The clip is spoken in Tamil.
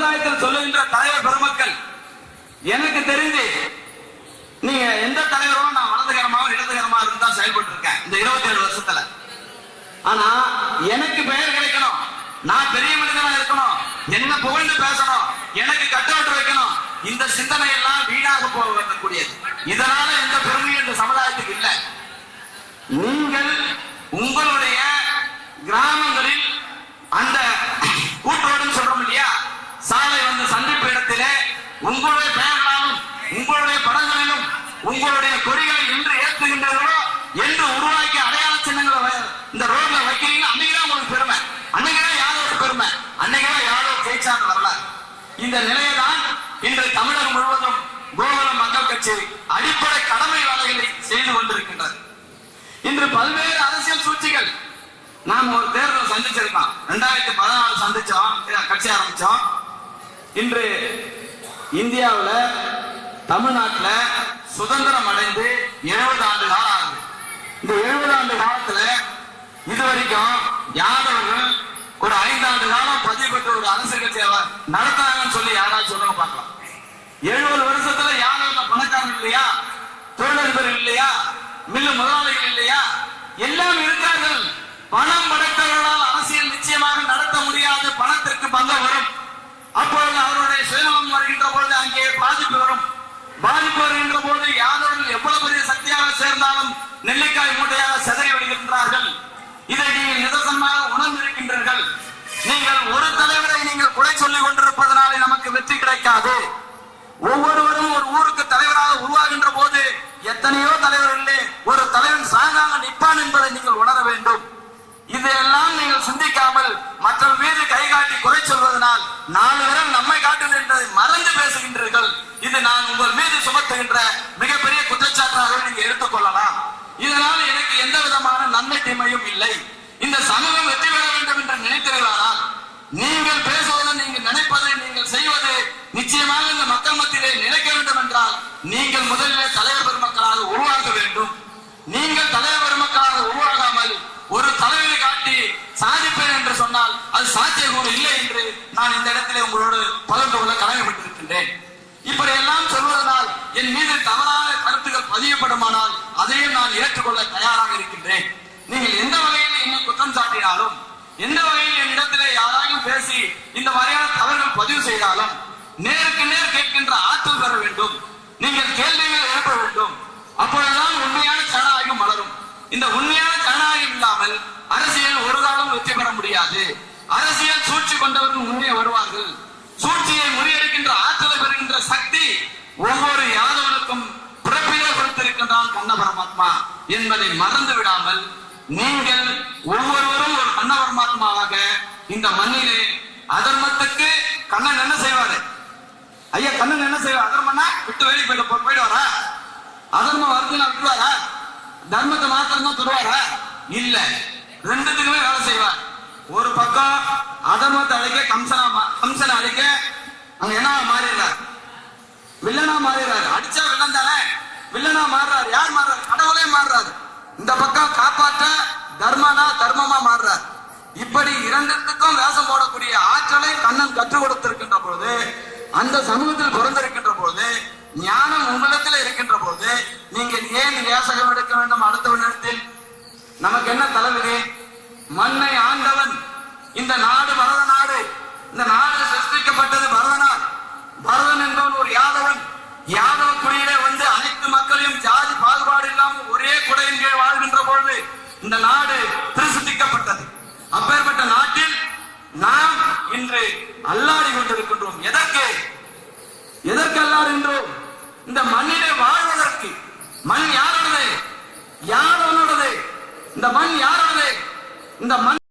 சமுதாயத்தில் சொல்லுகின்ற தலைவர் பெருமக்கள், எனக்கு தெரிஞ்சு நீங்க எந்த தலைவரும் நான் வலதுகரமாக இடதுகரமாக இருந்தா செயல்பட்டு இருக்கேன் இந்த 27 வருஷத்துல. ஆனா எனக்கு பெயர் கிடைக்கணும், நான் பெரிய மனிதனா இருக்கணும், என்ன புகழ்ந்து பேசணும், எனக்கு கட்டவுட் வைக்கணும், இந்த சிந்தனை எல்லாம் வீணாக போகக்கூடியது. இதனால எந்த பெருமையும் இந்த சமுதாயத்துக்கு இல்லை. நீங்கள் உங்களுடைய கிராமங்களில் அந்த கூட்டோடு சொல்றோம் இல்லையா, சாலை வந்து சந்திப்பு இடத்திலே உங்களுடைய பெயர்களாலும் உங்களுடைய படங்களிலும் உங்களுடைய கொடிகளை என்று ஏற்றுகின்றீர்களோ என்று உருவாக்கி அடையாள சின்னங்களை இந்த ரோட்ல வைக்கிறீங்க. அன்னைக்குதான் உங்களுக்கு பெருமை, அன்னைக்குதான் யாதவருக்கு பெருமை, அன்னைக்குதான் யாதவ ஜெயிச்சாங்க வரலாறு. இந்த நிலையைதான் இன்று தமிழகம் முழுவதும் கோகுலம் மக்கள் கட்சி அடிப்படை கடமை வேலைகளை செய்து கொண்டிருக்கின்றது. இன்று பல்வேறு அரசியல் சூழ்ச்சிகள் நாம் ஒரு தேர்தல் சந்திச்சிருக்கோம். 2014 சந்திச்சோம், கட்சி ஆரம்பிச்சோம். இன்று இந்தியாவில் தமிழ்நாட்டில் சுதந்திரம் அடைந்து 70 ஆண்டு காலம் ஆகுது. இந்த 70 ஆண்டு காலத்துல இதுவரைக்கும் யாதவர்கள் ஒரு 5 ஆண்டு காலம் பதிவு பெற்ற ஒரு அரசியல் கட்சியை நடத்தாங்கன்னு சொல்லி யாராவது சொல்லுங்க பார்க்கலாம். 70 வருஷத்துல யாதவர்கள் பணக்காரர்கள் இல்லையா, தொழிலதிபர்கள் இல்லையா, மில்லு முதலாளிகள் இல்லையா, எல்லாம் இருக்கிறார்கள். பணம் படைத்தவர்களால் அரசியல் நிச்சயமாக நடத்த முடியாது. பணத்திற்கு பங்கம் வரும். அப்பொழுது அவருடைய சுயநலம் வருகின்ற பொழுது அங்கே பாதிப்பு வரும். பாதிப்பு வருகின்ற போது யாதவர்கள் எவ்வளவு பெரிய சக்தியாக சேர்ந்தாலும் நெல்லிக்காய் மூட்டையாக சிதறி விடுகின்றார்கள். இதை நீங்கள் நிதர்சனமாக உணர்ந்திருக்கின்றீர்கள். நீங்கள் ஒரு தலைவரை நீங்கள் குறை சொல்லிக் கொண்டிருப்பதனாலே நமக்கு வெற்றி கிடைக்காது. ஒவ்வொருவரும் ஒரு ஊருக்கு தலைவராக உருவாகின்ற போது எத்தனையோ தலைவர்களே ஒரு தலைவன் சாகாக நிற்பான் என்பதை நீங்கள் உணர வேண்டும். இதையெல்லாம் நீங்கள் சிந்திக்காமல் மற்றவர் மீது கை காட்டி குறை சொல்வதனால் 4 பேரும் நம்மை காட்டுவது என்பதை மறந்து பேசுகின்றீர்கள். இது நான் உங்கள் மீது சுமத்துகின்ற மிகப்பெரிய குற்றச்சாட்டாக நீங்கள் எடுத்துக்கொள்ளலாம். இதனால் எனக்கு எந்த விதமான நன்மை தீமையும் இல்லை. இந்த சமூகம் வெற்றி பெற வேண்டும் என்று நினைத்தீர்களானால் நீங்கள் பேசுவது, நீங்கள் நினைப்பதை, நீங்கள் செய்வது நிச்சயமாக இந்த மக்கள் மத்தியிலே நினைக்க வேண்டும் என்றால் நீங்கள் முதலில் தலைவர் பெருமக்களாக உருவாக வேண்டும். நீங்கள் தலைவர் பெருமக்களாக உருவாகாமல் ஒரு தலைவரை காட்டி சாதிப்பேன் என்று சொன்னால் அது சாத்தியக்கூறு இல்லை என்று நான் இந்த இடத்திலே உங்களோடு பகிர்ந்து கொள்ள கடமைப்பட்டிருக்கின்றேன். இப்படி எல்லாம் சொல்வதனால் என் மீது தவறான கருத்துக்கள் பதியப்படுமானால் அதையும் நான் ஏற்றுக்கொள்ள தயாராக இருக்கின்றேன். நீங்கள் எந்த வகையில் என்னை குற்றம் சாட்டினாலும், எந்த வகையில் என்னிடத்திலே யாராயும் பேசி இந்த மாதிரியான தவறுகள் பதிவு செய்தாலும் நேருக்கு நேர் கேட்கின்ற ஆற்றல் பெற வேண்டும். நீங்கள் கேள்விகள் எழுப்ப வேண்டும். அப்பொழுதுதான் உண்மையான ஜனநாயகம் மலரும். இந்த உண்மையான ஜனநாயகம் இல்லாமல் அரசியல் ஒரு காலம் வெற்றி பெற முடியாது. அரசியல் சூழ்ச்சி கொண்டவர்கள் முன்னே வருவார்கள். சூழ்ச்சியை முறியடிக்கின்ற ஆற்றலை பெறுகின்ற சக்தி ஒவ்வொரு யாதவனுக்கும் பிறப்பிலே கொடுத்திருக்கின்றான் கண்ண பரமாத்மா என்பதை மறந்து விடாமல் நீங்கள் ஒவ்வொருவரும் ஒரு கண்ண பரமாத்மாவாக இந்த மண்ணிலே அதர்மத்துக்கு கண்ணன் என்ன செய்வாரு? ஐயா, கண்ணன் என்ன செய்வார்? அதர்மன்னா விட்டு வேலைக்கு போயிடுவாரா? அதர்மம் வருதுன்னா விட்டுவாரா? தர்மத்தை மாத்திரம் தான் சொல்லுவாரா? இல்ல, ரெண்டுத்துக்குமே வேலை செய்வார். ஒரு பக்கம் அதர்மத்தை அழைக்க கம்சனை அழைக்க அங்க என்ன மாறிடுறார்? வில்லனா மாறிடுறாரு. அடிச்சா வில்லன் தானே, வில்லனா மாறுறாரு. யார் மாறுறாரு? கடவுளே மாறுறாரு. இந்த பக்கம் காப்பாற்ற தர்மமா மாறுறார். இப்படி இரண்டுத்துக்கும் வேஷம் போடக்கூடிய ஆற்றலை கண்ணன் கற்றுக் கொடுத்திருக்கின்ற பொழுது, அந்த சமூகத்தில் பிறந்திருக்கின்ற பொழுது, ஞானம் உங்களிடத்தில் இருக்கின்ற போது நீங்கள் ஏன் வேசகம் எடுக்க வேண்டும்? அடுத்தவனிடத்தில் நமக்கு என்ன தலைவரே? மண்ணை ஆண்டவன். இந்த நாடு பரத நாடு. இந்த நாடு சிருஷ்டிக்கப்பட்டது பரத நாடு. பரதன் என்பவன் ஒரு யாதவன். யாதவ குடியிலே வந்து அனைத்து மக்களையும் ஜாதி பாகுபாடு இல்லாமல் ஒரே குடையின் கீழ் வாழ்கின்ற பொழுது இந்த நாடு திருசிட்டிக்கப்பட்டது. அப்பேற்பட்ட நாட்டில் நாம் இன்று அல்லாடி கொண்டிருக்கின்றோம். எதற்கு அல்லாடுகின்றோம்? இந்த மண்ணிலே வாழ்வதற்கு. மண் யாரோடது? யாரோனோடது? இந்த மண் யாரோடது? இந்த மண்